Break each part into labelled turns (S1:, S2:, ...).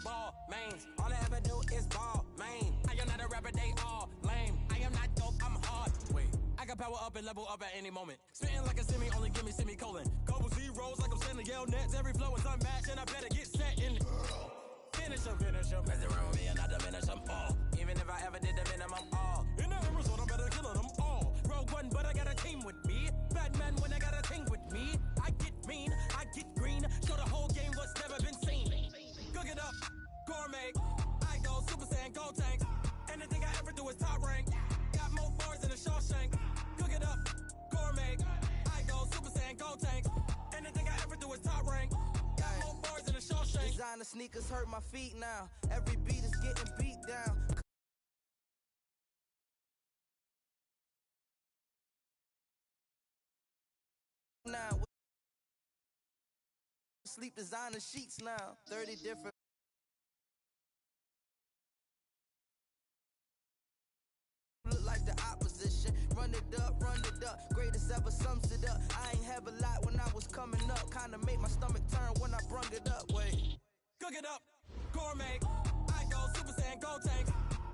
S1: ball mains. All I ever do is ball, man. I am not a rapper, they all lame. I am not dope, I'm hard. Wait, I can power up and level up at any moment. Spitting like a semi, only give me semicolon. Couple zeros like I'm sending yell nets. Every flow is unmatched and I better get set in. Finish them. Mess around with me and I diminish them all. Even if I ever did the minimum all. In the Arizona, I'm better killing them all. Rogue One, but I got a team with me. Batman when I got a thing with me. I get mean, I get green. Show the whole game what's never been seen. Cook it up, gourmet. I go Super Saiyan, Gold Tank. Anything I ever do is top rank. Got more bars than a Shawshank. Cook it up, gourmet. I go Super Saiyan, Gold Tank. Anything I ever do is top rank. Got more bars than a Shawshank.
S2: Designer sneakers hurt my feet now. Every beat is getting beat down. Now sleep designer sheets now. 30 different. Look like the opposition. Run it up. Greatest ever sums it up. I ain't have a lot when I was coming up. Kinda made my stomach turn when I brung it up. Wait.
S1: Cook it up, gourmet. I go Super Saiyan, Gold Tank.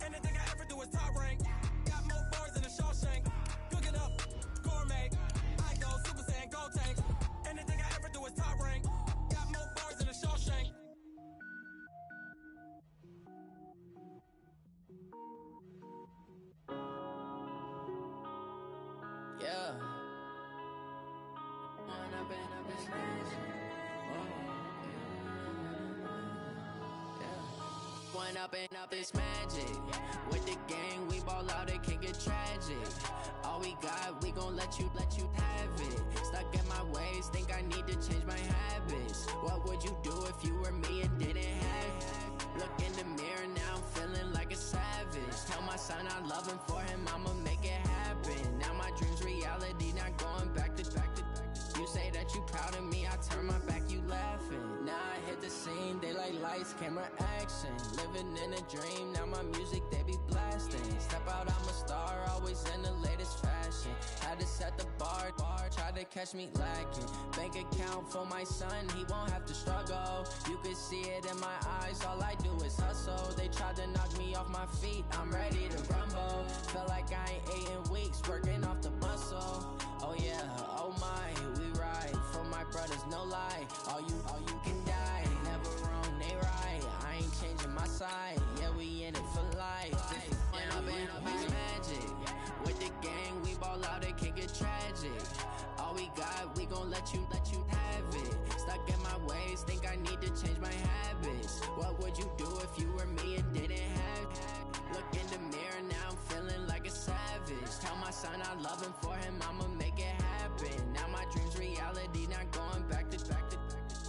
S1: Anything I ever do is top rank. Got more bars than a Shawshank. Cook it up, gourmet. I go Super Saiyan, Gold Tank. Anything I ever do is top rank. Got more bars than a Shawshank.
S2: Yeah.
S3: One up and up is magic. With the gang, we ball out, it can get tragic. All we got, we gon' let you have it. Stuck in my ways, think I need to change my habits. What would you do if you were me and didn't have it? Look in the mirror, now I'm feeling like a savage. Tell my son I love him, for him I'ma make it happen. Now my dream's reality, not going back to. You say that you proud of me, I turn my back, you laughing. Now I hit the scene, they like lights, camera, action. Living in a dream, now my music, they be blasting. Step out, I'm a star, always in the latest fashion. Had to set the bar, try to catch me lacking. Bank account for my son, he won't have to struggle. You can see it in my eyes, all I do is hustle. They tried to knock me off my feet, I'm ready to rumble. Felt like I ain't ate in weeks, working off the muscle. Oh yeah, oh my, we ride for my brothers, no lie. All you can die, never wrong, they right. I ain't changing my side, yeah, we in it for life. And I've been magic. With the gang, we ball out, it can get tragic. All we got, we gon' let you have it. Stuck in my ways, think I need to change my habits. What would you do if you were me and didn't have it? Look in the mirror, now I'm feeling like a savage. Tell my son I love him, for him I'ma make it happen. Now my dream's reality, not going back to.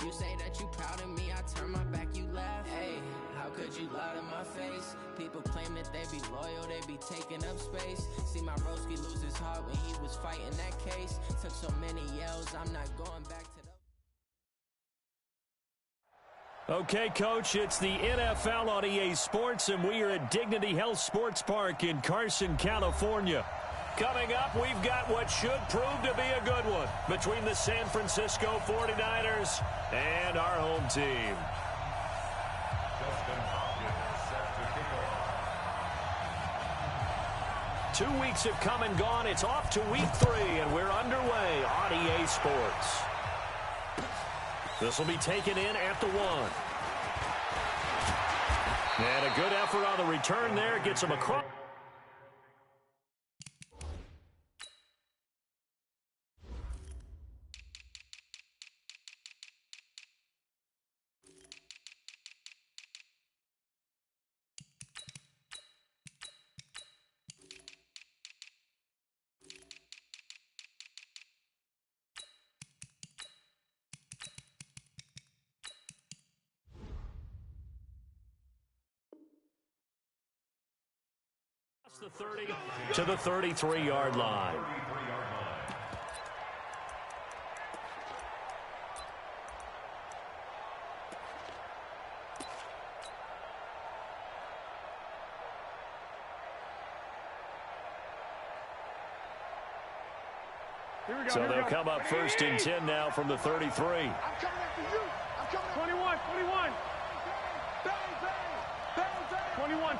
S3: You say that you proud of me, I turn my back, you laugh. Hey, how could you lie to my face? People claim that they be loyal, they be taking up space. See my broski lose his heart when he was fighting that case. Took so many yells, I'm not going back to the...
S4: Okay, Coach, it's the NFL on EA Sports, and we are at Dignity Health Sports Park in Carson, California. Coming up, we've got what should prove to be a good one between the San Francisco 49ers and our home team. 2 weeks have come and gone. It's off to week 3, and we're underway on EA Sports. This will be taken in at the 1. And a good effort on the return there. Gets him across. The 30 to the 33-yard line. So they'll come up first and 10 now from the 33.
S5: I'm coming after you. I'm coming after 21. 21.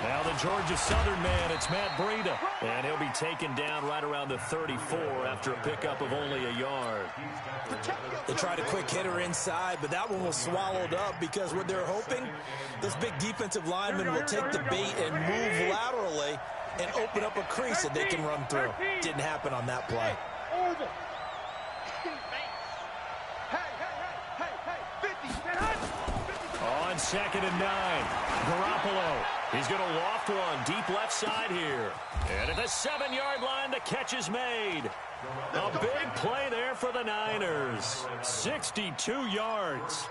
S4: Now the Georgia Southern man, it's Matt Breida. And he'll be taken down right around the 34 after a pickup of only a yard.
S6: They tried a quick hitter inside, but that one was swallowed up because what they're hoping, this big defensive lineman will take the bait and move laterally and open up a crease that they can run through. Didn't happen on that play.
S4: On 2nd and 9, Garoppolo. He's going to loft one deep left side here. And at the 7-yard line, the catch is made. A big play there for the Niners. 62 yards.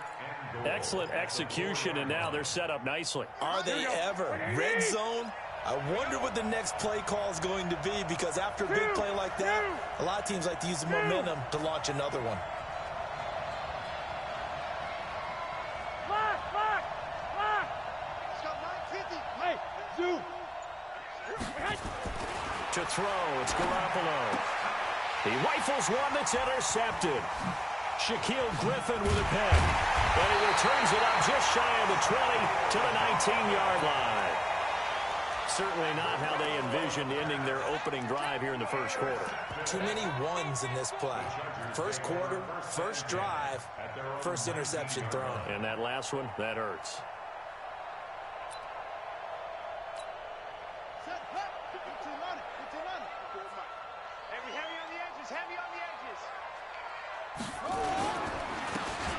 S4: Excellent execution, and now they're set up nicely.
S6: Are they ever? Red zone? I wonder what the next play call is going to be, because after a big play like that, a lot of teams like to use the momentum to launch another one.
S4: To throw, it's Garoppolo. He rifles one that's intercepted. Shaquille Griffin with a pick. And he returns it up just shy of the 20 to the 19-yard line. Certainly not how they envisioned ending their opening drive here in the first quarter.
S6: Too many ones in this play. First quarter, first drive, first interception thrown.
S4: And that last one, that hurts.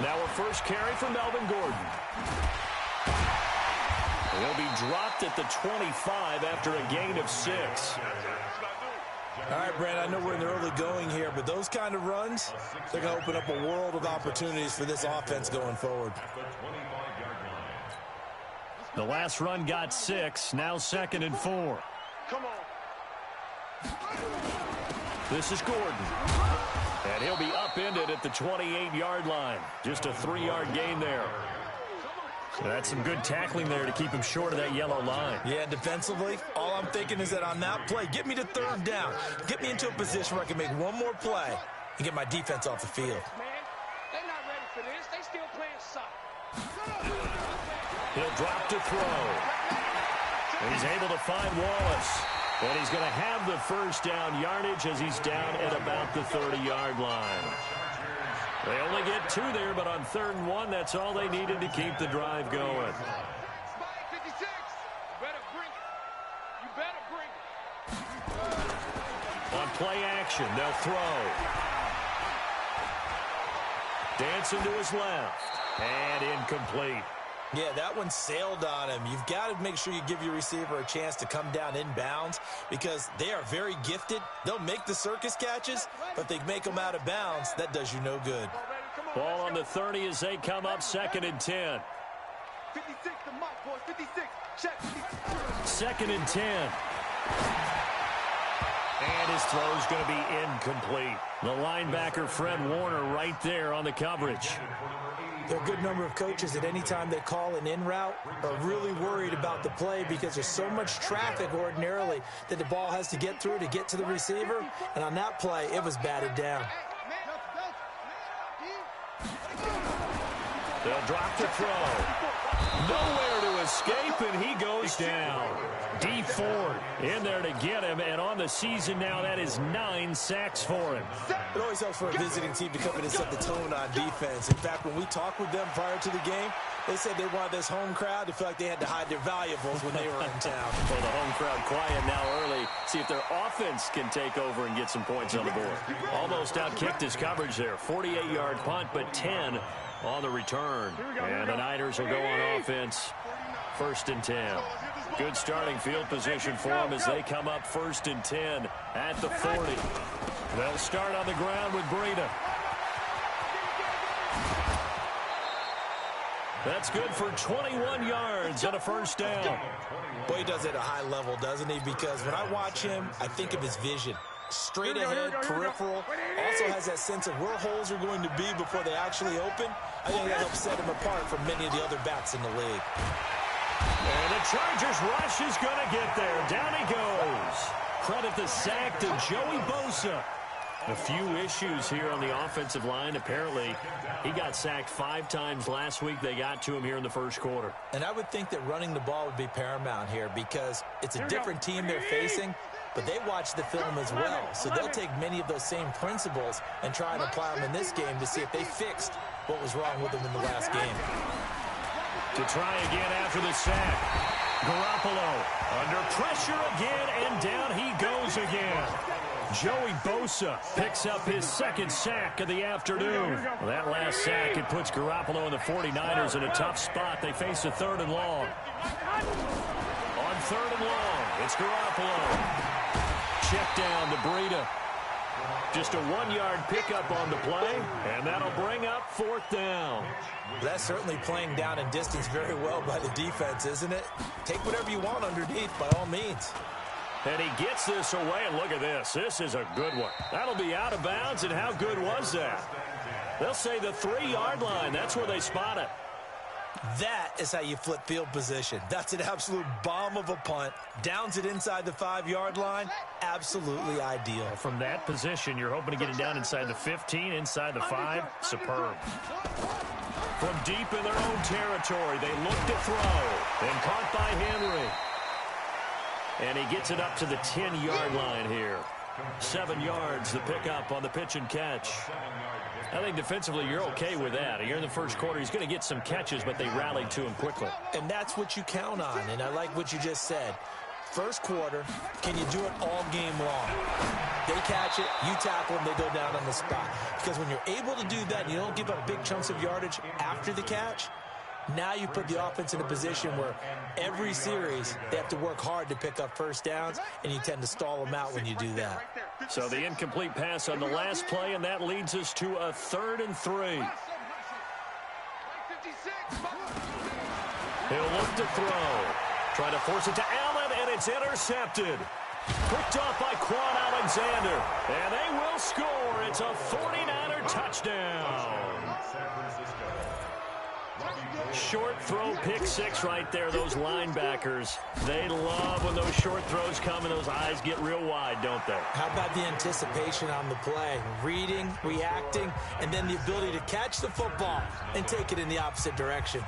S4: Now a first carry for Melvin Gordon. He'll be dropped at the 25 after a gain of 6.
S6: All right, Brand, I know we're in the early going here, but those kind of runs, they're going to open up a world of opportunities for this offense going forward.
S4: The last run got 6, now 2nd and 4.
S5: Come on.
S4: This is Gordon. And he'll be upended at the 28-yard line. Just a 3-yard gain there. That's some good tackling there to keep him short of that yellow line.
S6: Yeah, defensively, all I'm thinking is that on that play, get me to 3rd down. Get me into a position where I can make one more play and get my defense off the field.
S5: Man, they're not ready for this. They still playing soccer.
S4: He'll drop to throw. And he's able to find Wallace. And he's going to have the first down yardage as he's down at about the 30-yard line. They only get 2 there, but on 3rd and 1, that's all they needed to keep the drive going.
S5: 56. Better bring it. You better bring it.
S4: On play action, they'll throw. Dancing to his left. And incomplete.
S6: Yeah, that one sailed on him. You've got to make sure you give your receiver a chance to come down inbounds because they are very gifted. They'll make the circus catches, but they make them out of bounds. That does you no good.
S4: Ball on the 30 as they come up 2nd and 10.
S5: 56 to Mike, boys. 56. Check.
S4: 2nd and 10. And his throw's going to be incomplete. The linebacker, Fred Warner, right there on the coverage.
S6: There are a good number of coaches at any time they call an in route are really worried about the play because there's so much traffic ordinarily that the ball has to get through to get to the receiver. And on that play, it was batted down.
S4: They'll drop to throw. Nowhere to escape, and he goes down. D Ford in there to get him, and on the season now, that is 9 sacks for him.
S6: It always helps for a visiting team to come in and set the tone on defense. In fact, when we talked with them prior to the game, they said they wanted this home crowd to feel like they had to hide their valuables when they were in town.
S4: Well, the home crowd quiet now early. See if their offense can take over and get some points on the board. Almost outkicked his coverage there. 48-yard punt, but 10 on the return. And the Niners will go on offense. 1st and 10. Good starting field position for them as they come up 1st and 10 at the 40. They'll start on the ground with Breida. That's good for 21 yards and a first down.
S6: Boy, he does it at a high level, doesn't he? Because when I watch him, I think of his vision. Straight ahead, peripheral. Also has that sense of where holes are going to be before they actually open. I think that helps set him apart from many of the other backs in the league.
S4: And the Chargers rush is going to get there. Down he goes. Credit the sack to Joey Bosa. A few issues here on the offensive line. Apparently, he got sacked 5 times last week. They got to him here in the first quarter.
S6: And I would think that running the ball would be paramount here because it's a different team they're facing, but they watch the film as well. So they'll take many of those same principles and try and apply them in this game to see if they fixed what was wrong with them in the last game.
S4: To try again after the sack. Garoppolo under pressure again, and down he goes again. Joey Bosa picks up his second sack of the afternoon. Well, that last sack, it puts Garoppolo and the 49ers in a tough spot. They face a 3rd and long. On 3rd and long, it's Garoppolo. Check down to Breida. Just a 1-yard pickup on the play, and that'll bring up 4th down.
S6: That's certainly playing down in distance very well by the defense, isn't it? Take whatever you want underneath, by all means.
S4: And he gets this away, and look at this. This is a good one. That'll be out of bounds, and how good was that? They'll say the 3-yard line. That's where they spot it.
S6: That is how you flip field position. That's an absolute bomb of a punt. Downs it inside the 5-yard line. Absolutely ideal.
S4: From that position, you're hoping to get it down inside the 15, inside the 5. Superb. From deep in their own territory, they look to throw. And caught by Henry. And he gets it up to the 10-yard line here. 7 yards, the pickup on the pitch and catch. I think defensively you're okay with that. Here in the first quarter, he's going to get some catches, but they rallied to him quickly.
S6: And that's what you count on, and I like what you just said. First quarter, can you do it all game long? They catch it, you tackle them, they go down on the spot. Because when you're able to do that and you don't give up big chunks of yardage after the catch, now you put the offense in a position where every series they have to work hard to pick up first downs, and you tend to stall them out when you do that.
S4: So the incomplete pass on the last play, and that leads us to a 3rd and 3. He'll look to throw. Trying to force it to Allen, and it's intercepted. Picked off by Quan Alexander, and they will score. It's a 49er touchdown. Short throw, pick 6 right there. Those linebackers, they love when those short throws come and those eyes get real wide, don't they?
S6: How about the anticipation on the play? Reading, reacting, and then the ability to catch the football and take it in the opposite direction.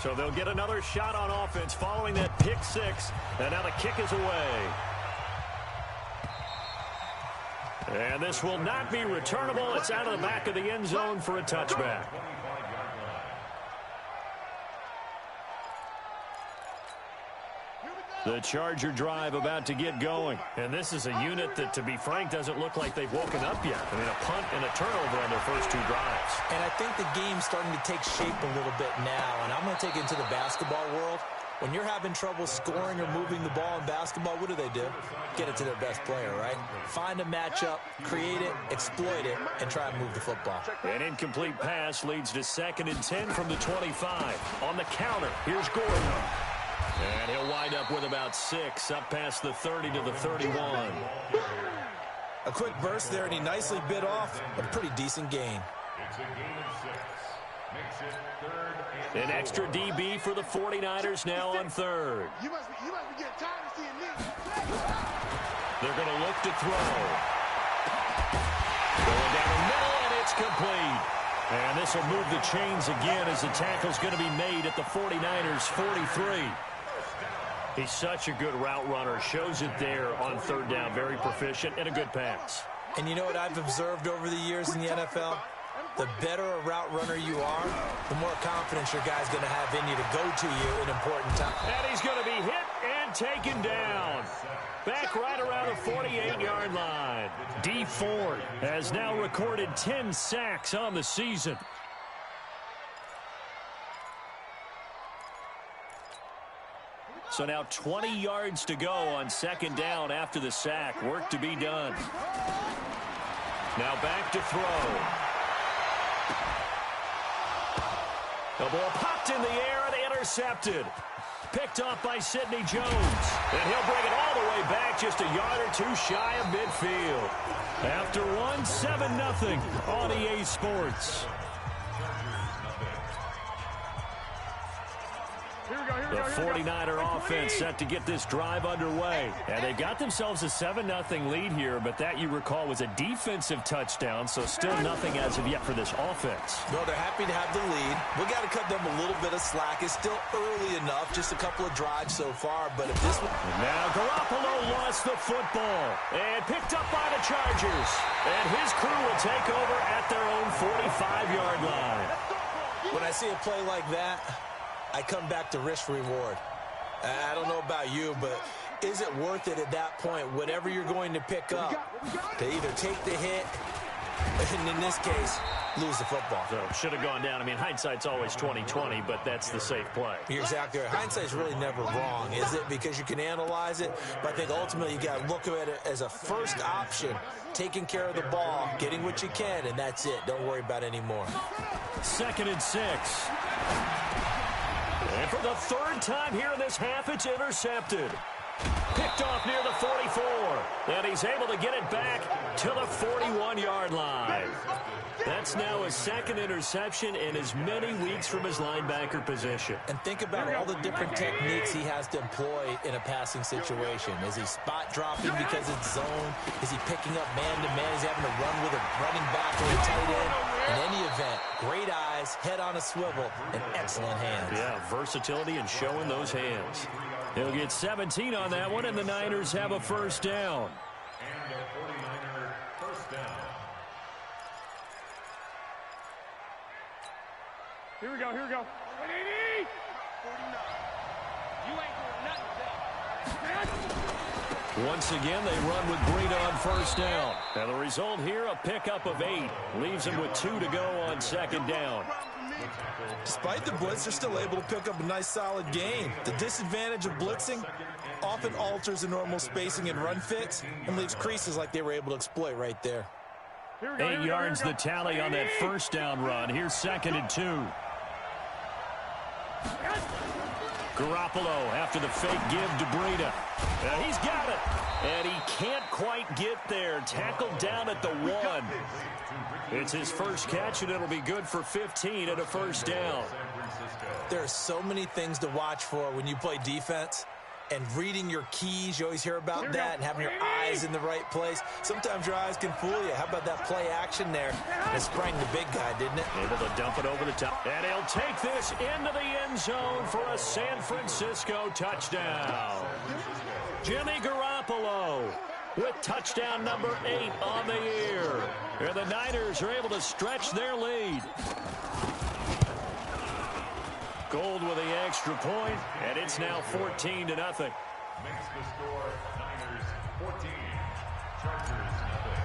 S4: So they'll get another shot on offense following that pick 6. And now the kick is away. And this will not be returnable. It's out of the back of the end zone for a touchback. The Charger drive about to get going. And this is a unit that, to be frank, doesn't look like they've woken up yet. I mean, a punt and a turnover on their first 2 drives.
S6: And I think the game's starting to take shape a little bit now. And I'm going to take it into the basketball world. When you're having trouble scoring or moving the ball in basketball, what do? Get it to their best player, right? Find a matchup, create it, exploit it, and try and move the football.
S4: An incomplete pass leads to 2nd and 10 from the 25. On the counter, here's Gordon. And he'll wind up with about 6, up past the 30 to the 31.
S6: A quick burst there, and he nicely bit off a pretty decent gain.
S4: An extra DB for the 49ers now on 3rd.
S5: You must be getting tired of seeing this.
S4: They're going to look to throw. Going down the middle, and it's complete. And this will move the chains again as the tackle's going to be made at the 49ers' 43. He's such a good route runner. Shows it there on 3rd down. Very proficient and a good pass.
S6: And you know what I've observed over the years in the NFL? The better a route runner you are, the more confidence your guy's going to have in you to go to you in important times.
S4: And he's going to be hit and taken down. Back right around the 48-yard line. D. Ford has now recorded 10 sacks on the season. So now 20 yards to go on 2nd down after the sack. Work to be done. Now back to throw. The ball popped in the air and intercepted. Picked off by Sidney Jones. And he'll bring it all the way back, just a yard or 2 shy of midfield. After one, 7-0 on EA Sports. The 49er offense set to get this drive underway. And they got themselves a 7-0 lead here, but that, you recall, was a defensive touchdown, so still nothing as of yet for this offense.
S6: No, they're happy to have the lead. We got to cut them a little bit of slack. It's still early enough, just a couple of drives so far, but if this one...
S4: Now Garoppolo lost the football and picked up by the Chargers. And his crew will take over at their own 45-yard line.
S6: When I see a play like that, I come back to risk-reward. I don't know about you, but is it worth it at that point, whatever you're going to pick up, to either take the hit, and in this case, lose the football?
S4: So should have gone down. I mean, hindsight's always 20/20, but that's the safe play.
S6: You're exactly right. Hindsight's really never wrong, is it? Because you can analyze it, but I think ultimately you got to look at it as a first option, taking care of the ball, getting what you can, and that's it. Don't worry about it anymore.
S4: 2nd and 6. And for the 3rd time here in this half, it's intercepted. Picked off near the 44. And he's able to get it back to the 41-yard line. That's now his 2nd interception in as many weeks from his linebacker position.
S6: And think about all the different techniques he has to employ in a passing situation. Is he spot dropping because it's zone? Is he picking up man-to-man? Is he having to run with a running back or a tight end? In any event, great eyes, head on a swivel, and excellent hands.
S4: Yeah, versatility and showing those hands. He'll get 17 on that one, and the Niners have a 1st down.
S7: And a 49er 1st down.
S5: Here we go. 180. 49. You ain't doing nothing.
S4: Once again, they run with Breida on 1st down. And the result here, a pickup of 8. Leaves him with 2 to go on 2nd down.
S6: Despite the blitz, they're still able to pick up a nice, solid gain. The disadvantage of blitzing often alters the normal spacing and run fits and leaves creases like they were able to exploit right there.
S4: 8 yards the tally on that 1st down run. Here's 2nd and 2. Garoppolo after the fake give to Breida. He's got it. And he can't quite get there. Tackled down at the 1. It's his first catch, and it'll be good for 15 at a 1st down.
S6: There are so many things to watch for when you play defense. And reading your keys, you always hear about that, and having your eyes in the right place. Sometimes your eyes can fool you. How about that play action there? It sprang the big guy, didn't it?
S4: Able to dump it over the top. And he'll take this into the end zone for a San Francisco touchdown. Jimmy Garoppolo with touchdown number 8 on the year. And the Niners are able to stretch their lead. Gold with the extra point, and it's now 14-0.
S7: Makes the score Niners 14, Chargers nothing.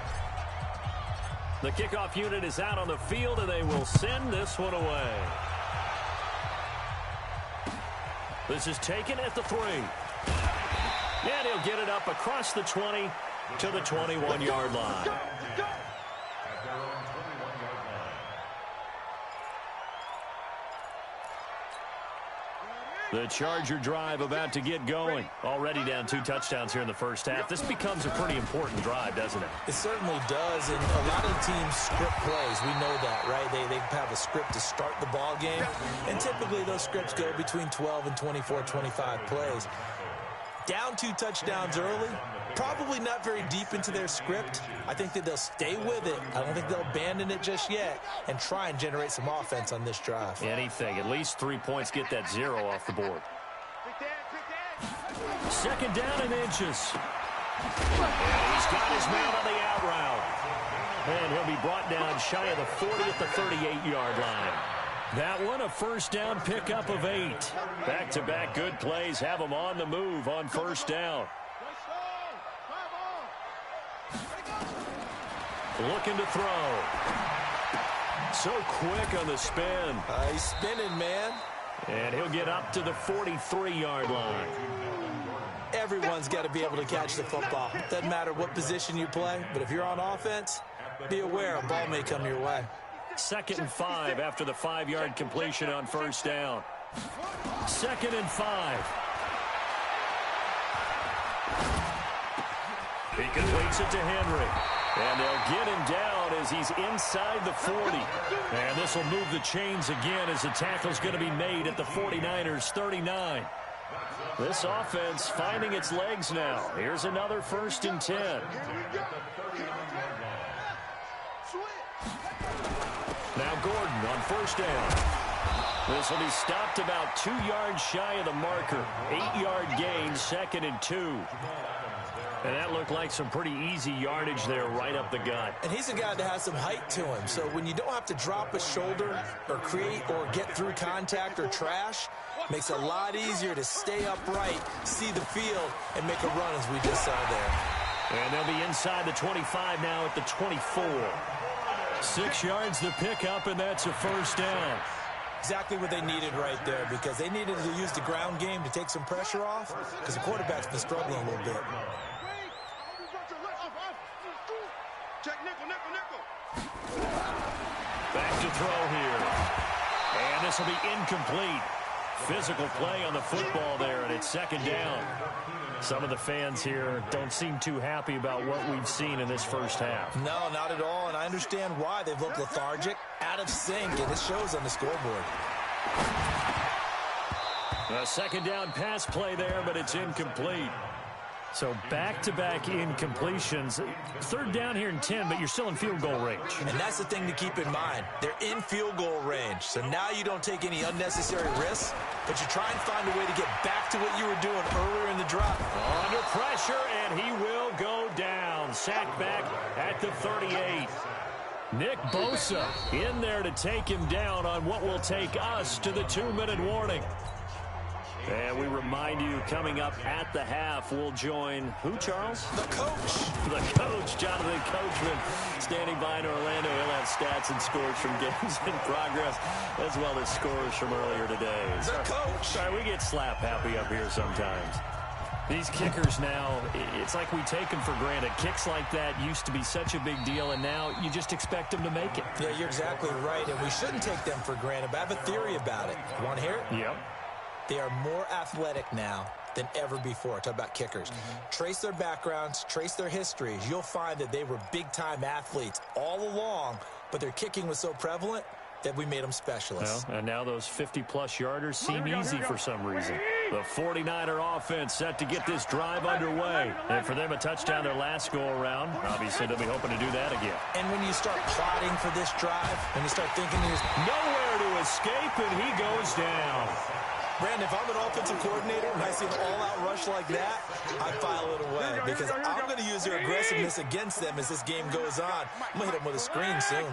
S4: The kickoff unit is out on the field, and they will send this one away. This is taken at the 3. And he'll get it up across the 20 to the 21-yard line.
S7: At their own 21-yard line.
S4: The Charger drive about to get going. Already down 2 touchdowns here in the first half. This becomes a pretty important drive, doesn't it?
S6: It certainly does, and a lot of teams script plays. We know that, right? They have a script to start the ball game, and typically those scripts go between 12 and 24, 25 plays. Down 2 touchdowns early, probably not very deep into their script. I think that they'll stay with it. I don't think they'll abandon it just yet and try and generate some offense on this drive.
S4: Anything. At least 3 points, get that 0 off the board. 2nd down and inches. And he's got his man on the out route. And he'll be brought down shy of the 40 at the 38-yard line. That one, a 1st down pickup of 8. Back-to-back good plays have them on the move on 1st down. Looking to throw. So quick on the spin.
S6: He's spinning, man.
S4: And he'll get up to the 43-yard line.
S6: Everyone's got to be able to catch the football. Doesn't matter what position you play, but if you're on offense, be aware a ball may come your way.
S4: 2nd and 5 after the 5-yard completion on 1st down. 2nd and 5. He completes it to Henry. And they'll get him down down as he's inside the 40. And this will move the chains again as the tackle's going to be made at the 49ers 39. This offense finding its legs now. Here's another 1st and 10. Now Gordon on 1st down. This will be stopped about 2 yards shy of the marker. 8-yard gain, 2nd and 2. And that looked like some pretty easy yardage there right up the gut.
S6: And he's a guy that has some height to him. So when you don't have to drop a shoulder or create or get through contact or trash, makes it a lot easier to stay upright, see the field, and make a run as we just saw there.
S4: And they'll be inside the 25 now at the 24. 6 yards to pick up, and that's a 1st down.
S6: Exactly what they needed right there, because they needed to use the ground game to take some pressure off, because the quarterback's been struggling a little bit.
S4: Back to throw here. And this will be incomplete. Physical play on the football there, and it's 2nd down. Some of the fans here don't seem too happy about what we've seen in this 1st half.
S6: No, not at all, and I understand why. They've looked lethargic, out of sync, and it shows on the scoreboard.
S4: A 2nd down pass play there, but it's incomplete. So back-to-back incompletions. 3rd down here and 10, but you're still in field goal range.
S6: And that's the thing to keep in mind. They're in field goal range. So now you don't take any unnecessary risks, but you try and find a way to get back to what you were doing earlier in the drive.
S4: Under pressure, and he will go down. Sacked back at the 38. Nick Bosa in there to take him down on what will take us to the 2-minute warning. And we remind you, coming up at the half, we'll join who, Charles?
S6: The coach.
S4: The coach, Jonathan Coachman, standing by in Orlando. He'll have stats and scores from games in progress, as well as scores from earlier today.
S6: The coach.
S4: Sorry, we get slap happy up here sometimes. These kickers now, it's like we take them for granted. Kicks like that used to be such a big deal, and now you just expect them to make it.
S6: Yeah, you're exactly right, and we shouldn't take them for granted, but I have a theory about it. You want to hear it?
S4: Yep.
S6: They are more athletic now than ever before. Talk about kickers. Trace their backgrounds, trace their histories. You'll find that they were big-time athletes all along, but their kicking was so prevalent that we made them specialists.
S4: Well, and now those 50-plus yarders seem easy for some reason. The 49er offense set to get this drive underway. And for them, a touchdown their last go-around. Obviously, they'll be hoping to do that again.
S6: And when you start plotting for this drive, when you start thinking there's
S4: nowhere to escape, and he goes down.
S6: Brandon, if I'm an offensive coordinator and I see an all-out rush like that, I file it away because I'm going to use their aggressiveness against them as this game goes on. I'm going to hit them with a screen soon.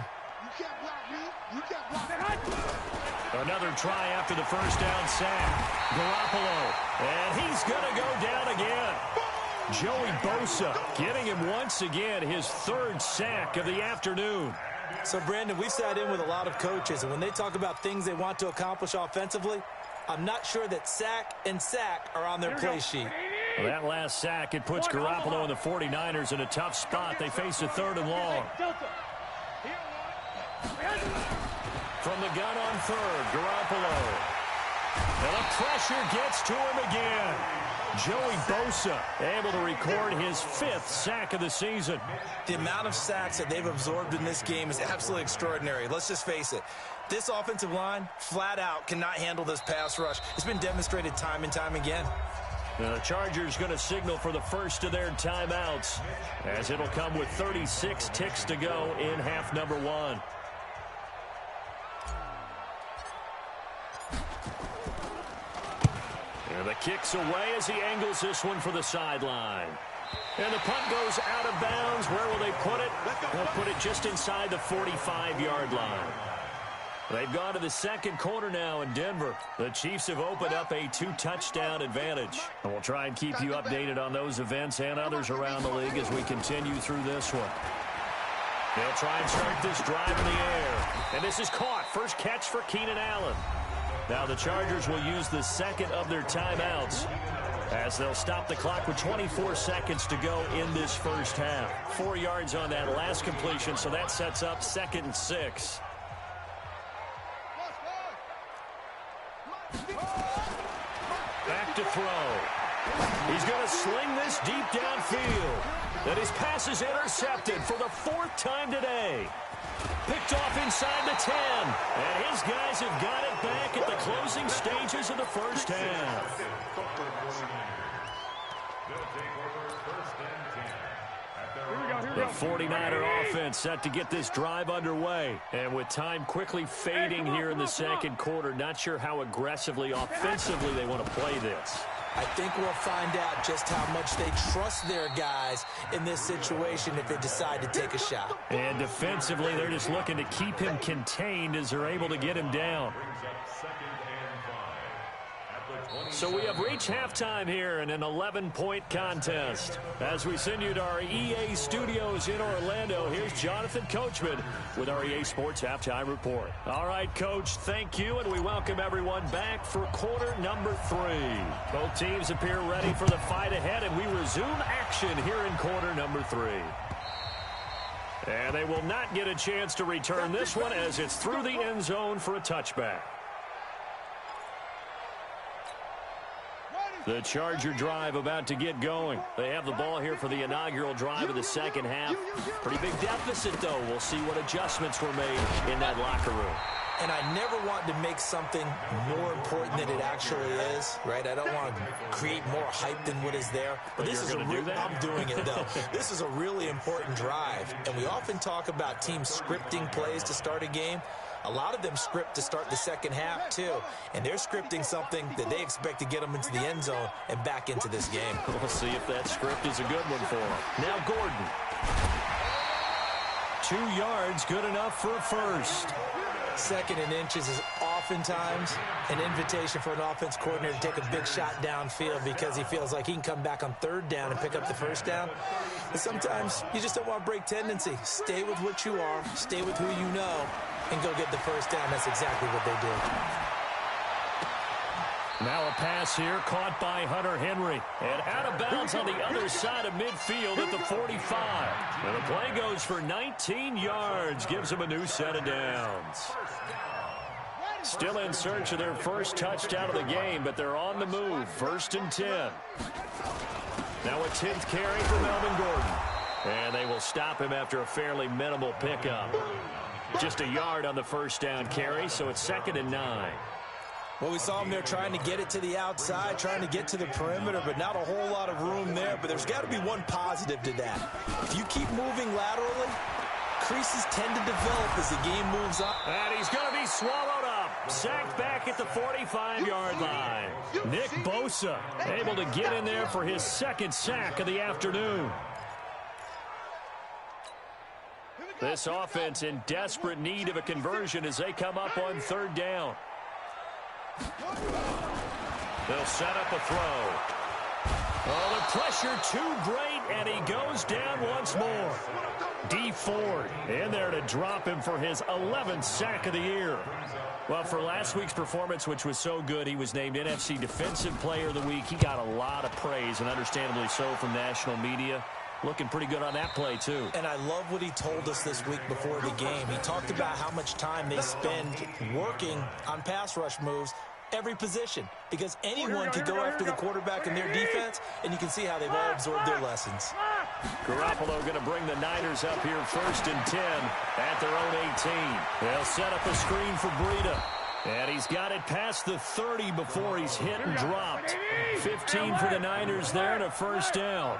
S4: Another try after the 1st down sack. Garoppolo, and he's going to go down again. Joey Bosa getting him once again, his 3rd sack of the afternoon.
S6: So, Brandon, we've sat in with a lot of coaches, and when they talk about things they want to accomplish offensively, I'm not sure that sack and sack are on their play sheet.
S4: Well, that last sack, it puts Garoppolo and the 49ers in a tough spot. They face a 3rd and long. From the gun on 3rd, Garoppolo. And the pressure gets to him again. Joey Bosa able to record his 5th sack of the season.
S6: The amount of sacks that they've absorbed in this game is absolutely extraordinary. Let's just face it. This offensive line, flat out, cannot handle this pass rush. It's been demonstrated time and time again.
S4: The Chargers going to signal for the first of their timeouts, as it'll come with 36 ticks to go in half number 1. And the kick's away as he angles this one for the sideline. And the punt goes out of bounds. Where will they put it? They'll put it just inside the 45-yard line. They've gone to the 2nd quarter now in Denver. The Chiefs have opened up a 2-touchdown advantage. And we'll try and keep you updated on those events and others around the league as we continue through this one. They'll try and start this drive in the air. And this is caught. First catch for Keenan Allen. Now the Chargers will use the 2nd of their timeouts as they'll stop the clock with 24 seconds to go in this 1st half. 4 yards on that last completion, so that sets up 2nd and 6. Back to throw. He's going to sling this deep downfield. And his pass is intercepted for the 4th time today. Picked off inside the 10. And his guys have got it back at the closing stages of the first half. The 49er offense set to get this drive underway. And with time quickly fading here in the second quarter, not sure how aggressively, offensively they want to play this.
S6: I think we'll find out just how much they trust their guys in this situation if they decide to take a shot.
S4: And defensively, they're just looking to keep him contained as they're able to get him down. So we have reached halftime here in an 11-point contest. As we send you to our EA studios in Orlando, here's Jonathan Coachman with our EA Sports Halftime Report. All right, Coach, thank you, and we welcome everyone back for quarter number 3. Both teams appear ready for the fight ahead, and we resume action here in quarter number 3. And they will not get a chance to return this one as it's through the end zone for a touchback. The Charger drive about to get going. They have the ball here for the inaugural drive of the second half. Pretty big deficit, though. We'll see what adjustments were made in that locker room.
S6: And I never want to make something more important than it actually is, right? I don't want to create more hype than what is there. But this is I'm doing it, though. This is a really important drive. And we often talk about teams scripting plays to start a game. A lot of them script to start the second half, too. And they're scripting something that they expect to get them into the end zone and back into this game.
S4: We'll see if that script is a good one for them. Now Gordon. 2 yards, good enough for a first.
S6: 2nd and inches is oftentimes an invitation for an offense coordinator to take a big shot downfield because he feels like he can come back on 3rd down and pick up the first down. But sometimes you just don't want to break tendency. Stay with what you are, stay with who you know, and go get the first down. That's exactly what they did.
S4: Now a pass here caught by Hunter Henry. And out of bounds on the other side of midfield at the 45. And the play goes for 19 yards. Gives them a new set of downs. Still in search of their first touchdown of the game, but they're on the move. 1st and 10. Now a 10th carry for Melvin Gordon. And they will stop him after a fairly minimal pickup. Just a yard on the first down carry, so it's 2nd and 9.
S6: Well, we saw him there trying to get it to the outside, trying to get to the perimeter, but not a whole lot of room there. But there's got to be one positive to that. If you keep moving laterally, creases tend to develop as the game moves on.
S4: And he's going to be swallowed up. Sacked back at the 45-yard line. Nick Bosa able to get in there for his 2nd sack of the afternoon. This offense in desperate need of a conversion as they come up on 3rd down. They'll set up a throw. Oh, the pressure too great, and he goes down once more. D. Ford in there to drop him for his 11th sack of the year. Well, for last week's performance, which was so good, he was named NFC Defensive Player of the Week. He got a lot of praise, and understandably so, from national media. Looking pretty good on that play, too.
S6: And I love what he told us this week before the game. He talked about how much time they spend working on pass rush moves, every position, because anyone could go after the quarterback in their defense, and you can see how they've all absorbed their lessons.
S4: Garoppolo going to bring the Niners up here 1st and 10 at their own 18. They'll set up a screen for Breida. And he's got it past the 30 before he's hit and dropped. 15 for the Niners there and a first down.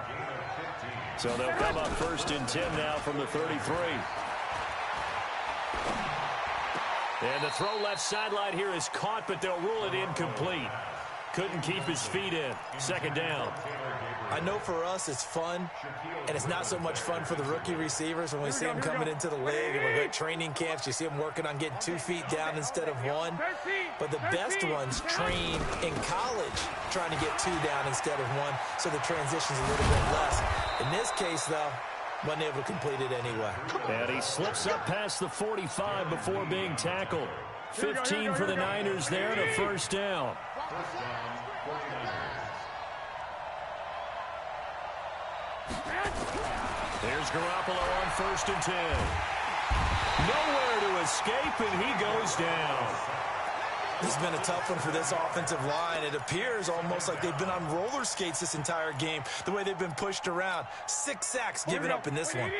S4: So they'll come up 1st and 10 now from the 33. And the throw left sideline here is caught, but they'll rule it incomplete. Couldn't keep his feet in. 2nd down.
S6: I know for us it's fun, and it's not so much fun for the rookie receivers when we see them coming into the league and we're at training camps. You see them working on getting 2 feet down instead of 1. But the best ones train in college trying to get 2 down instead of 1, so the transition's a little bit less. In this case, though, wasn't able to complete it anyway.
S4: And he slips up past the 45 before being tackled. 15 for the Niners there and a first down. There's Garoppolo on 1st and 10. Nowhere to escape, and he goes down.
S6: It's been a tough one for this offensive line. It appears almost like they've been on roller skates this entire game, the way they've been pushed around. 6 sacks given up in this one.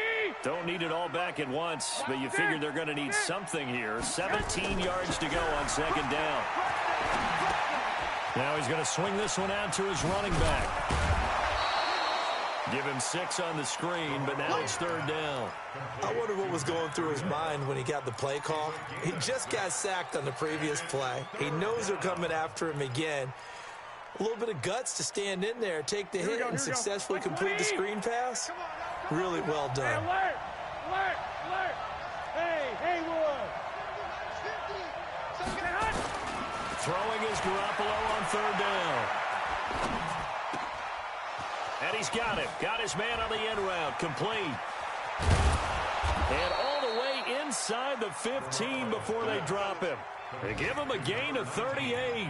S4: Don't need it all back at once, but you figure they're going to need something here. 17 yards to go on second down. Now he's going to swing this one out to his running back. Give him 6 on the screen, but now it's third down.
S6: I wonder what was going through his mind when he got the play call. He just got sacked on the previous play. He knows they're coming after him again. A little bit of guts to stand in there, take the hit, and successfully complete the screen pass. Really well done.
S5: Alert! Alert! Alert! Hey, Haywood!
S4: Throwing is Garoppolo on third down. And he's got it. Got his man on the end route. Complete. And all the way inside the 15 before they drop him. They give him a gain of 38.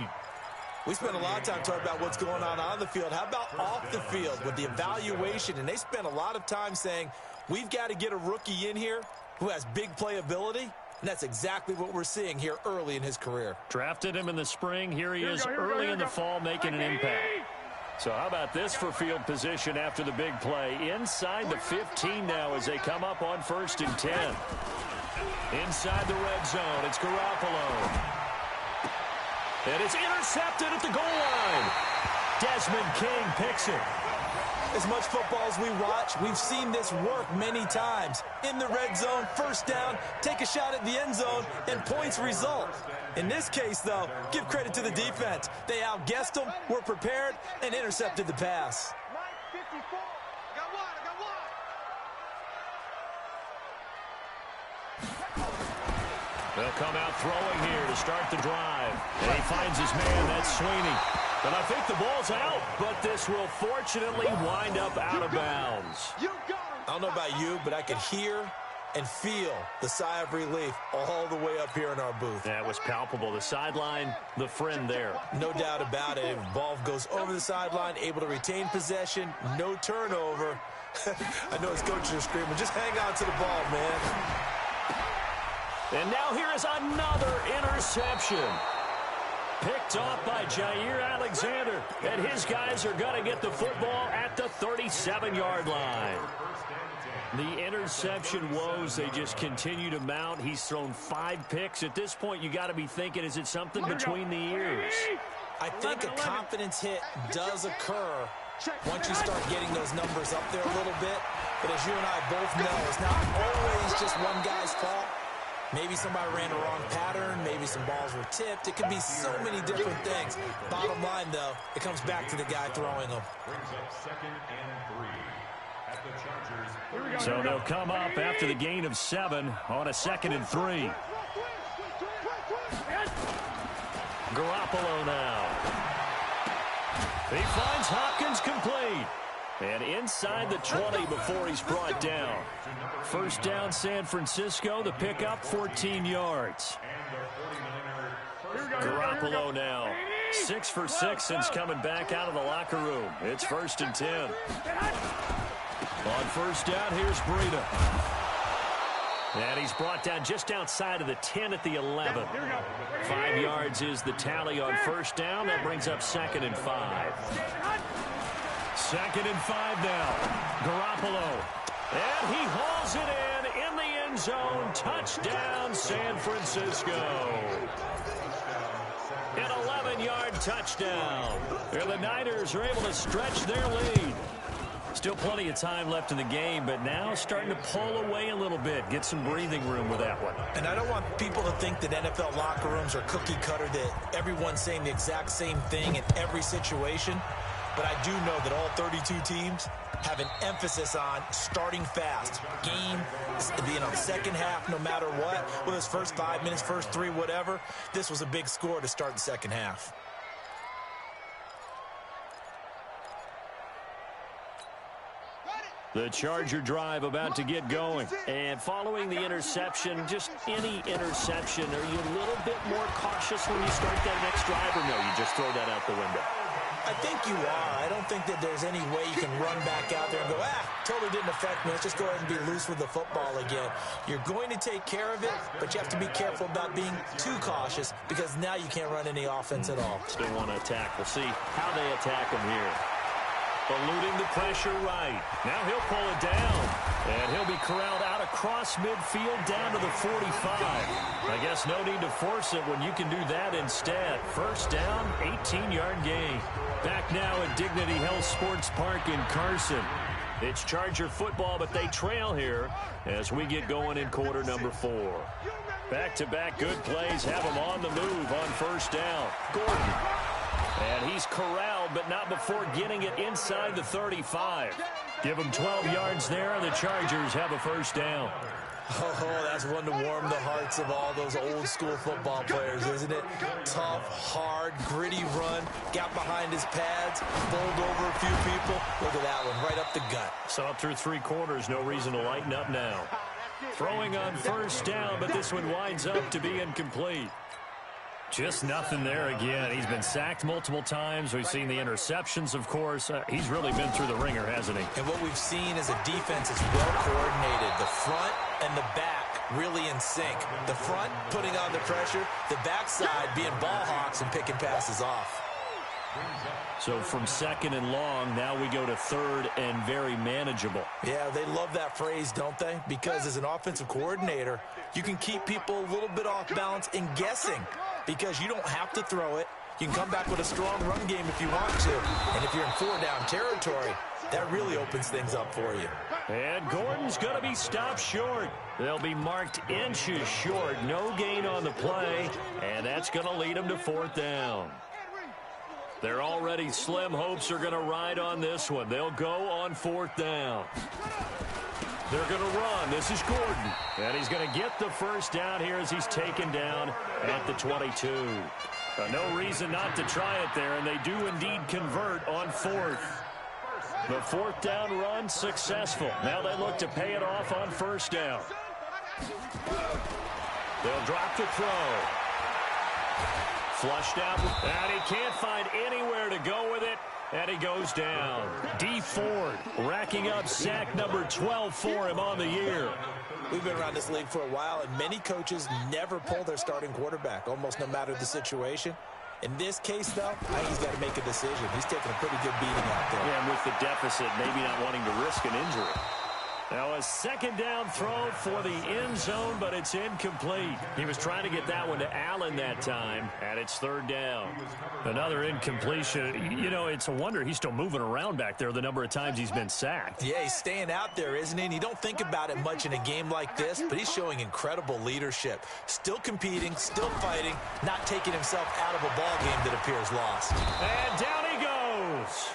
S6: We spent a lot of time talking about what's going on the field. How about off the field with the evaluation? And they spent a lot of time saying, we've got to get a rookie in here who has big playability. And that's exactly what we're seeing here early in his career.
S4: Drafted him in the spring. Here he is early in the fall making an impact. So how about this for field position after the big play? Inside the 15 now as they come up on 1st and 10. Inside the red zone, it's Garoppolo. And it's intercepted at the goal line. Desmond King picks it.
S6: As much football as we watch, we've seen this work many times. In the red zone, first down, take a shot at the end zone, and points result. In this case, though, give credit to the defense. They outguessed them, were prepared, and intercepted the pass.
S4: They'll come out throwing here to start the drive. And he finds his man, that's Sweeney. And I think the ball's out, but this will fortunately wind up out of bounds.
S6: I don't know about you, but I could hear and feel the sigh of relief all the way up here in our booth.
S4: That was palpable. The sideline, the friend there.
S6: No doubt about it. Ball goes over the sideline, able to retain possession, no turnover. I know his coaches are screaming, just hang on to the ball, man.
S4: And now here is another interception. Picked off by Jair Alexander. And his guys are going to get the football at the 37-yard line. The interception woes, they just continue to mount. He's thrown 5 picks. At this point, you got to be thinking, is it something between the ears?
S6: I think a confidence hit does occur once you start getting those numbers up there a little bit. But as you and I both know, it's not always just one guy's fault. Maybe somebody ran a wrong pattern. Maybe some balls were tipped. It could be so many different things. Bottom line, though, it comes back to the guy throwing them.
S7: Brings up 2nd and 3 at the Chargers.
S4: So they'll come up after the gain of 7 on a 2nd and 3. Garoppolo now. He finds Hopkins complete. And inside the 20 before he's brought down. First down, San Francisco. The pickup, 14 yards. Garoppolo now. 6 for 6 since coming back out of the locker room. It's 1st and 10. On first down, here's Breida. And he's brought down just outside of the 10 at the 11. 5 yards is the tally on first down. That brings up 2nd and 5. 2nd and 5 now. Garoppolo. And he hauls it in the end zone. Touchdown, San Francisco. An 11-yard touchdown. And the Niners are able to stretch their lead. Still plenty of time left in the game, but now starting to pull away a little bit. Get some breathing room with that one.
S6: And I don't want people to think that NFL locker rooms are cookie cutter, that everyone's saying the exact same thing in every situation. But I do know that all 32 teams have an emphasis on starting fast. Game, second half, no matter what. Whether it's first 5 minutes, first 3, whatever. This was a big score to start the second half.
S4: The Charger drive about to get going. And following the interception, just any interception, are you a little bit more cautious when you start that next drive, or no, you just throw that out the window?
S6: I think you are. I don't think that there's any way you can run back out there and go, totally didn't affect me. Let's just go ahead and be loose with the football again. You're going to take care of it, but you have to be careful about being too cautious because now you can't run any offense at all.
S4: Still want to attack. We'll see how they attack him here. Eluding the pressure right. Now he'll pull it down. And he'll be corralled out across midfield down to the 45. I guess no need to force it when you can do that instead. First down, 18-yard gain. Back now at Dignity Health Sports Park in Carson. It's Charger football, but they trail here as we get going in quarter number 4. Back-to-back good plays have them on the move on first down. Gordon. And he's corralled, but not before getting it inside the 35. Give him 12 yards there, and the Chargers have a first down.
S6: Oh, that's one to warm the hearts of all those old-school football players, isn't it? Tough, hard, gritty run, got behind his pads, bowled over a few people. Look at that one, right up the gut.
S4: So up through 3 quarters, no reason to lighten up now. Throwing on first down, but this one winds up to be incomplete. Just nothing there again. He's been sacked multiple times. We've seen the interceptions, of course. He's really been through the ringer, hasn't he?
S6: And what we've seen is a defense that's well coordinated. The front and the back really in sync. The front putting on the pressure, the backside being ball hawks and picking passes off.
S4: So from second and long, now we go to third and very manageable.
S6: Yeah, they love that phrase, don't they? Because as an offensive coordinator, you can keep people a little bit off balance and guessing because you don't have to throw it. You can come back with a strong run game if you want to. And if you're in 4-down territory, that really opens things up for you.
S4: And Gordon's going to be stopped short. They'll be marked inches short. No gain on the play, and that's going to lead them to 4th down. Their already slim hopes are going to ride on this one. They'll go on 4th down. They're going to run. This is Gordon. And he's going to get the first down here as he's taken down at the 22. No reason not to try it there, and they do indeed convert on 4th. The 4th down run successful. Now they look to pay it off on first down. They'll drop the throw. Flushed out, and he can't find anywhere to go with it, and he goes down. D. Ford racking up sack number 12 for him on the year.
S6: We've been around this league for a while, and many coaches never pull their starting quarterback, almost no matter the situation. In this case, though, I think he's got to make a decision. He's taking a pretty good beating out there.
S4: Yeah, and with the deficit, maybe not wanting to risk an injury. Now a second down throw for the end zone, but it's incomplete. He was trying to get that one to Allen that time, and it's 3rd down. Another incompletion. You know, it's a wonder he's still moving around back there the number of times he's been sacked.
S6: Yeah, he's staying out there, isn't he? And you don't think about it much in a game like this, but he's showing incredible leadership. Still competing, still fighting, not taking himself out of a ball game that appears lost.
S4: And down he goes.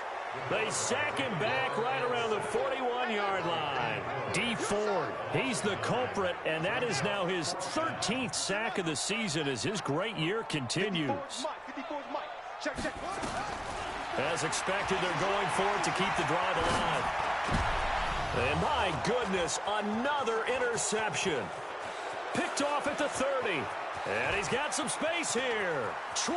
S4: They sack him back right around the 41-yard line. D. Ford, he's the culprit, and that is now his 13th sack of the season as his great year continues. As expected, they're going for it to keep the drive alive. And my goodness, another interception. Picked off at the 30. And he's got some space here. 20.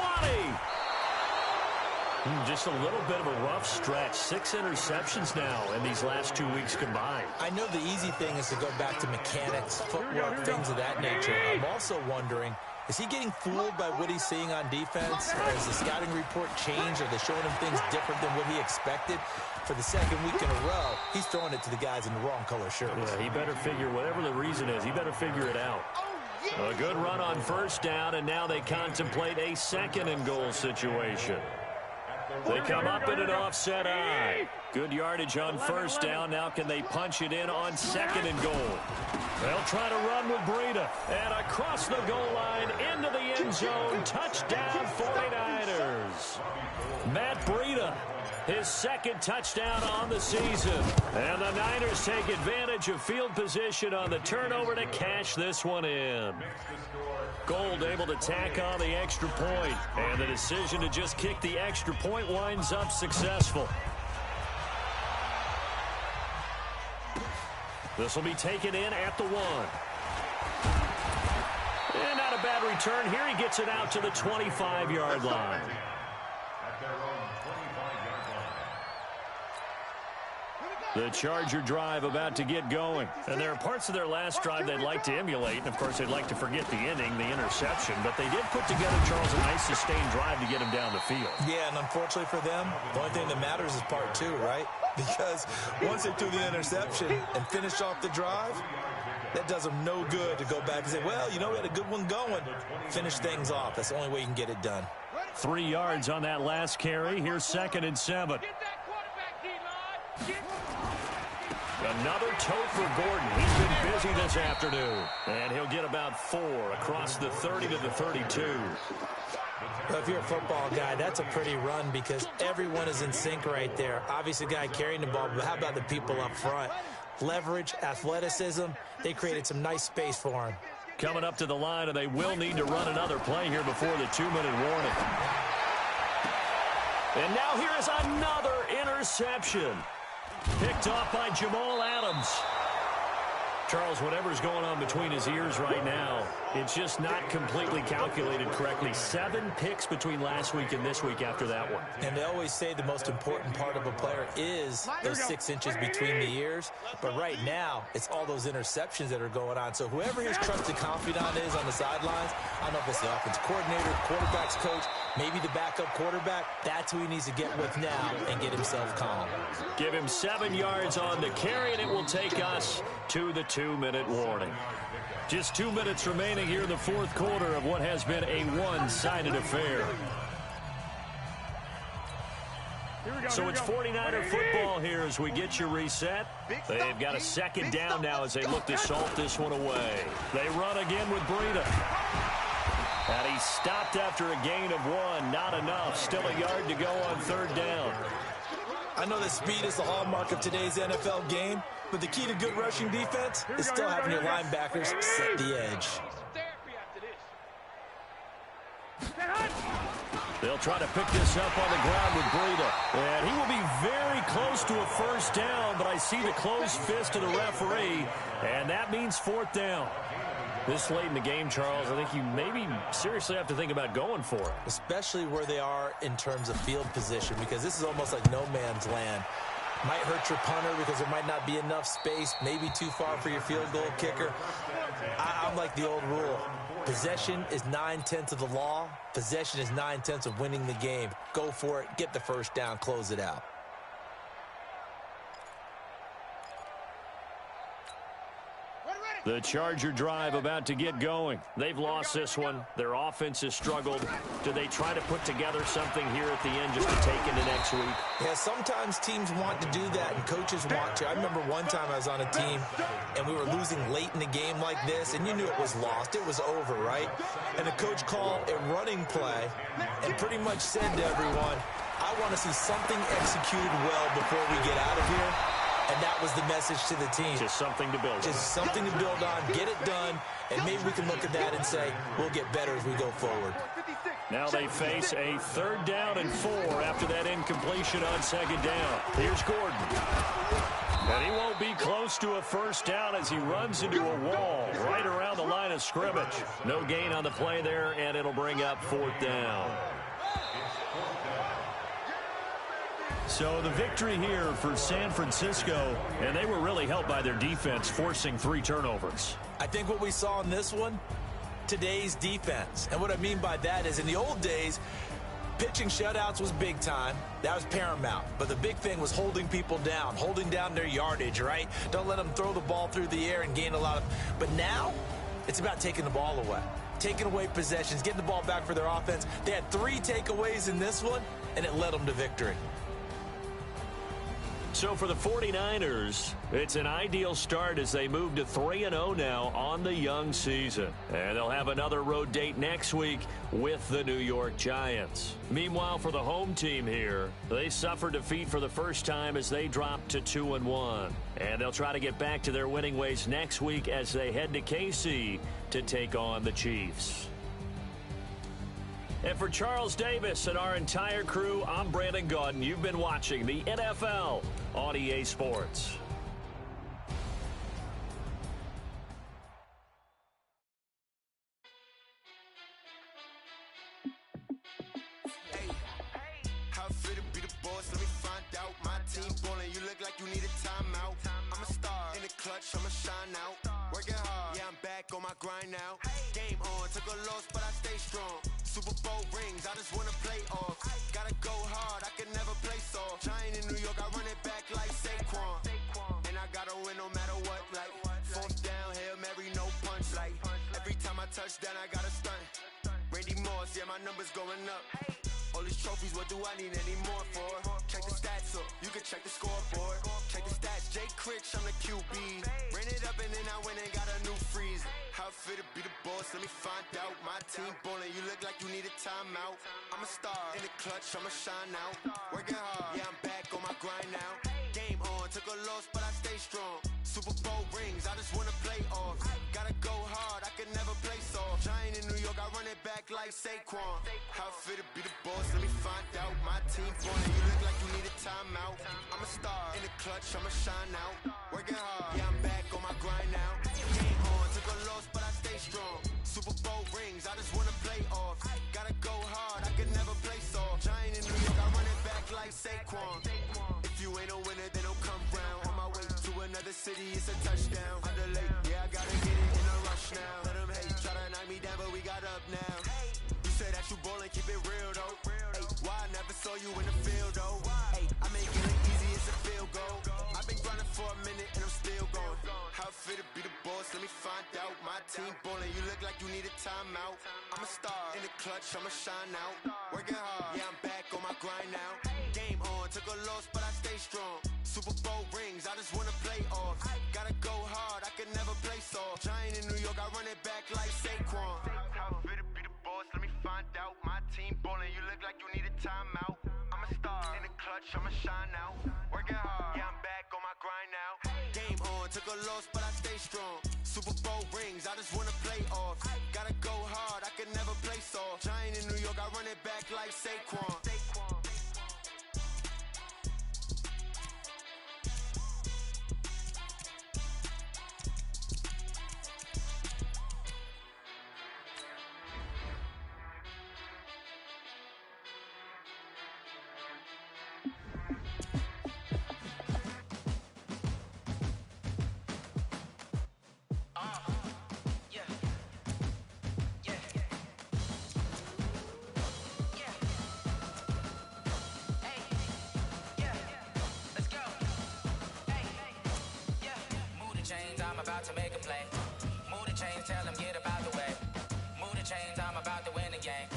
S4: Just a little bit of a rough stretch. 6 interceptions now in these last 2 weeks combined.
S6: I know the easy thing is to go back to mechanics, footwork, things of that nature. I'm also wondering, is he getting fooled by what he's seeing on defense? Has the scouting report changed? Are they showing him things different than what he expected? For the second week in a row, he's throwing it to the guys in the wrong color shirts.
S4: Yeah, he better figure, whatever the reason is, he better figure it out. A good run on first down, and now they contemplate a 2nd and goal situation. They come up in an offset eye. Good yardage on first down. Now can they punch it in on 2nd and goal? They'll try to run with Breida. And across the goal line into the end zone. Touchdown 49ers. Matt Breida, his 2nd touchdown on the season. And the Niners take advantage of field position on the turnover to cash this one in. Gold able to tack on the extra point, and the decision to just kick the extra point winds up successful. This will be taken in at the 1. And not a bad return here. He gets it out to the 25-yard line. The Charger drive about to get going. And there are parts of their last drive they'd like to emulate. And, of course, they'd like to forget the inning, the interception. But they did put together, Charles, a nice sustained drive to get him down the field.
S6: Yeah, and unfortunately for them, the only thing that matters is part two, right? Because once they threw the interception and finished off the drive, that does them no good to go back and say, well, you know, we had a good one going. Finish things off. That's the only way you can get it done.
S4: 3 yards on that last carry. Here's 2nd and 7. Another tote for Gordon. He's been busy this afternoon. And he'll get about 4 across the 30 to the 32.
S6: Well, if you're a football guy, that's a pretty run because everyone is in sync right there. Obviously, the guy carrying the ball, but how about the people up front? Leverage, athleticism, they created some nice space for him.
S4: Coming up to the line, and they will need to run another play here before the 2-minute warning. And now here is another interception. Picked off by Jamal Adams. Charles, whatever's going on between his ears right now, it's just not completely calculated correctly. 7 picks between last week and this week after that one.
S6: And they always say the most important part of a player is those 6 inches between the ears. But right now, it's all those interceptions that are going on. So whoever his trusted confidant is on the sidelines, I don't know if it's the offense coordinator, quarterback's coach, maybe the backup quarterback, that's who he needs to get with now and get himself calm.
S4: Give him 7 yards on the carry, and it will take us to the 2-minute warning. Just 2 minutes remaining here in the fourth quarter of what has been a one-sided affair. So it's 49er football here as we get you reset. They've got a 2nd down now as they look to salt this one away. They run again with Breida. And he stopped after a gain of 1. Not enough. Still a yard to go on 3rd down.
S6: I know that speed is the hallmark of today's NFL game, but the key to good rushing defense is still having your linebackers set the edge.
S4: They'll try to pick this up on the ground with Breida. And he will be very close to a 1st down, but I see the closed fist of the referee, and that means 4th down. This late in the game, Charles, I think you maybe seriously have to think about going for it.
S6: Especially where they are in terms of field position, because this is almost like no man's land. Might hurt your punter because there might not be enough space, maybe too far for your field goal kicker. I'm like the old rule. Possession is 9/10 of the law. Possession is 9/10 of winning the game. Go for it. Get the 1st down. Close it out.
S4: The Charger drive about to get going. They've lost this one. Their offense has struggled. Do they try to put together something here at the end just to take into next week?
S6: Yeah, sometimes teams want to do that, and coaches want to. I remember one time I was on a team, and we were losing late in the game like this, and you knew it was lost. It was over, right? And the coach called a running play and pretty much said to everyone, I want to see something executed well before we get out of here. And that was the message to the team.
S4: Just something to build on.
S6: Just something to build on, get it done, and maybe we can look at that and say, we'll get better as we go forward.
S4: Now they face a 3rd down and 4 after that incompletion on 2nd down. Here's Gordon. And he won't be close to a 1st down as he runs into a wall right around the line of scrimmage. No gain on the play there, and it'll bring up 4th down. So the victory here for San Francisco, and they were really helped by their defense forcing 3 turnovers.
S6: I think what we saw in this one, today's defense. And what I mean by that is in the old days, pitching shutouts was big time. That was paramount. But the big thing was holding people down, holding down their yardage, right? Don't let them throw the ball through the air and gain a lot of... But now, it's about taking the ball away. Taking away possessions, getting the ball back for their offense. They had 3 takeaways in this one, and it led them to victory.
S4: So for the 49ers, it's an ideal start as they move to 3-0 now on the young season. And they'll have another road date next week with the New York Giants. Meanwhile, for the home team here, they suffered defeat for the first time as they dropped to 2-1. And they'll try to get back to their winning ways next week as they head to KC to take on the Chiefs. And for Charles Davis and our entire crew, I'm Brandon Gaudin. You've been watching the NFL on EA Sports.
S8: How fit to be the boss? Let me find out. My team ballin', you look like you you need a timeout. I'm a star in the clutch, I'ma shine out. Working hard, yeah, I'm back on my grind now. Game on, took a loss, but I stay strong. Super Bowl rings, I just wanna play off. Gotta go hard, I can never play soft. Giant in New York, I run it back like Saquon. And I gotta win no matter what, like fourth down, Hail Mary, no punch. Like every time I touch down, I gotta stunt. Randy Moss, yeah, my number's going up. All these trophies, what do I need any more for? Check the stats up, you can check the scoreboard. Check the stats, Jake Critch, I'm the QB. Ran it up and then I went and got a new freeze. How it fit to be the boss, let me find out. My team ballin', you look like you need a timeout. I'm a star in the clutch, I'ma shine out. Working hard, yeah, I'm back on my grind now. Game on, took a loss, but I stay strong. Super Bowl rings, I just wanna play off. Gotta go hard, I can never play soft. Giant in New York, I run it back like Saquon. How it fit to be the boss, let me find out. My team ballin', you look like you need a timeout. I'm a star in the clutch, I'ma shine out. Working hard, yeah, I'm back on my grind now. Game on, took a loss, but I stay strong. Super Bowl rings, I just wanna play off. Gotta go hard, I can never play soft. Giant in New York, I run it back like Saquon. If you ain't a winner, then don't come round. On my way to another city, it's a touchdown. Underlay, yeah, I gotta get it in a rush now. Let them hate, try to knock me down, but we got up now. You say that you ballin', keep it real though. Hey, why I never saw you in the field though? Hey, I make it look easy, it's a field goal. I've been grinding for a minute and I'm still going. How it fit to be the boss, let me find out. My team ballin', you look like you need a timeout. I'm a star in the clutch, I'ma shine out. Working hard, yeah, I'm back on my grind now. Game on, took a loss, but I stay strong. Super Bowl rings, I just wanna play off. Gotta go hard, I can never play soft. Giant in New York, I run it back like Saquon. How it fit to be the boss, let me find out. My team ballin', you look like you need a timeout. I'm a star in the clutch, I'ma shine out. Working hard, yeah, I'm back on my grind now. Game on, took a loss, but I stay strong. Super Bowl rings, I just wanna play off. Gotta go hard, I can never play soft. Giant in New York, I run it back like Saquon.
S9: I'm about to make a play. Move the chains, tell them get about the way. Move the chains, I'm about to win the game.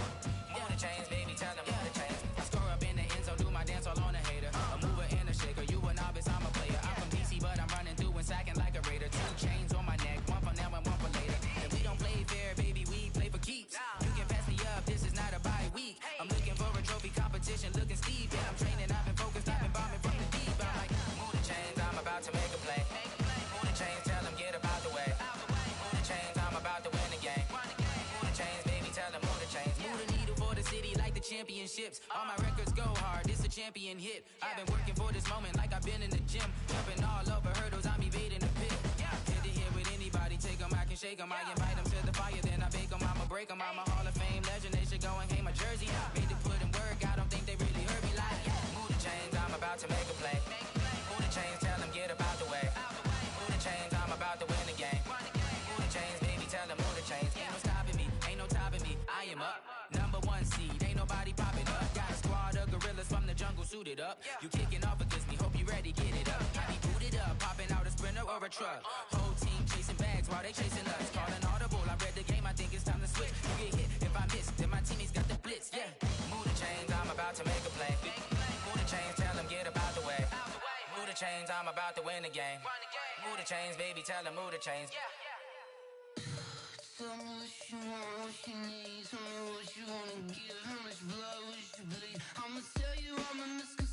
S9: Move the chains, baby, tell them move the chains. I score up in the end zone, do my dance all on a hater. A mover and a shaker, you a novice, I'm a player. I'm from DC, but I'm running through and sacking like a raider. 2 chains on my neck, one for now and one for later. And we don't play fair, baby, we play for keeps. You can pass me up, this is not a bye week. I'm looking for a trophy competition, looking steep. Yeah, I'm training, I've been focused, I've been bombing from the deep. I'm like, move the chains, I'm about to make a play. Move the chains, tell them get about the way. Move the chains, I'm about to win the game. Move the chains, baby, tell them move the chains. Move the needle for the city like the championships. All my records go hard, it's a champion hit. I've been working for this moment like I've been in the gym. Jumping all over hurdles, I'm evading the pit. Head to head with anybody, take them, I can shake them. I invite them to the fire, then I bake them, I'ma break them. I'm a Hall of Fame legend, they should go and hang my jersey. Made to put in work, I don't think they really heard me like, move the chains, I'm about to make a play. Move the chains, tell them get about the way. Move the chains, I'm about to win the game. Move the chains, baby, tell them move the chains. Ain't no stopping me, ain't no topping me, I am up. Number 1 seed, ain't nobody popping up. Got a squad of gorillas from the jungle suited up. You kicking off against me, hope you ready, get it up. I be booted up, popping out a sprinter or a truck. Whole team chasing bags while they chasing us. Calling audible, I read the game, I think it's time to switch. You get hit, if I miss, then my teammates got the blitz, yeah. Move the chains, I'm about to make a play. Move the chains, tell them get about the way. Move the chains, I'm about to win the game. Move the chains, baby, tell them move the chains.
S10: Tell me what you want, what you need. Tell me what you wanna give. How much blood would you bleed? I'ma tell you I'm a misconception.